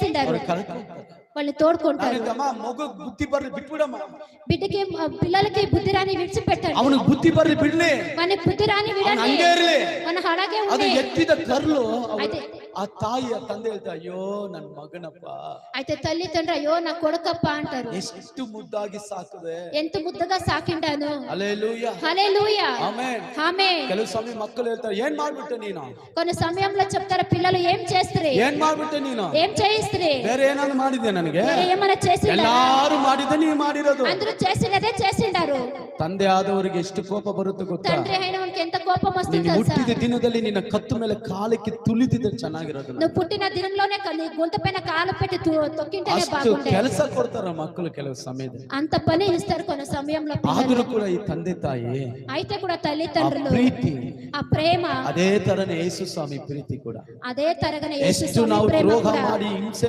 చేసిండారు, వాళ్ళని తోడుకుంటారు. బిడ్డకి పిల్లలకి బుద్ధి రాని విడిచిపెట్టాడు. ಅವನಿಗೆ ಬುದ್ಧಿ ಬರ್ಲಿ ಬಿಡ್ಲಿ, మన బుద్ధి రాని విడండి, ಹಂಗೆ ಇರ್ಲಿ. మన అలాగే ಅದು ఉంది. ಎತ್ತಿದ ಕರ್ಲು అయితే ಆ ತಾಯಿಯ ತಂದೆ ಹೇಳ್ತಾ, ಅಯ್ಯೋ ನನ್ ಮಗನಪ್ಪ, అయితే తల్లి తండ్రి అయ్యో నా కొడుకప్ప అంటారు. ಎಷ್ಟು ಮುದ್ದಾಗಿ ಸಾಕದೆ, ఎంత ముద్దగా సాకిండాను. ಹಲ್ಲೆಲೂಯಾ, హల్లెలూయా, ಆಮೆನ್. ఆమేన్. ಕೆಲವು ಸಮಯ ಮಕ್ಕಳು ಹೇಳ್ತಾರೆ, ಏನ್ ಮಾಡ್ಬಿಟ್ಟೆ ನೀನು, కొన్ని సమయంలో చెప్తారు పిల్లలు, ఏం చేస్తారు, ಏನ್ ಮಾಡ್ಬಿಟ್ಟೆ ನೀನು, ఏం చేయిస్తారు, ಬೇರೆ ಏನಾದ್ರು ಮಾಡಿದ್ದೆ ನನಗೆ, ఏమైనా చేసిండారా, ಎಲ್ಲಾರು ಮಾಡಿದ್ದೆ ನೀ ಮಾಡಿರೋದು. అందరూ చేసినదే చేసిండారు. ತಂದೆ ಆದವರಿಗೆ ಎಷ್ಟು ಕೋಪ ಬರುತ್ತೆ ಗೊತ್ತಾ, తండ్రి అయినవనికి ఎంత కోపం వస్తుంది ನೀನು తెలుసా. ಹುಟ್ಟಿದ ದಿನದಲ್ಲಿ ನಿನ್ನ ಕತ್ತು ಮೇಲೆ ಕಾಲಕ್ಕೆ ತುಳಿದಿದ್ರೆ ಚೆನ್ನಾಗಿರೋದು. నువ్వు పుట్టిన దినంలోనే నీ గుంత పైన కాలు పెట్టి తొక్కింటేనే ಅಷ್ಟು బాగుండే. ಕೆಲಸ ಕೊಡ್ತಾರ ಮಕ್ಕಳು ಕೆಲವು ಸಮಯದಲ್ಲಿ, అంత పని ఇస్తారు కొన్ని సమయంలో పిల్లలు. ಆದ್ರೂ ಕೂಡ ಈ ತಂದೆ ತಾಯಿ అయితే కూడా ಆ తల్లిదండ్రులు ಪ್ರೀತಿ, ఆ ప్రేమ ಅದೇ ತರನೇ ಯೇಸು ಸ್ವಾಮಿ ಪ್ರೀತಿ ಕೂಡ. అదే తరగని ಎಷ್ಟು ನಾವು ದ್ರೋಹ ಮಾಡಿ ಹಿಂಸೆ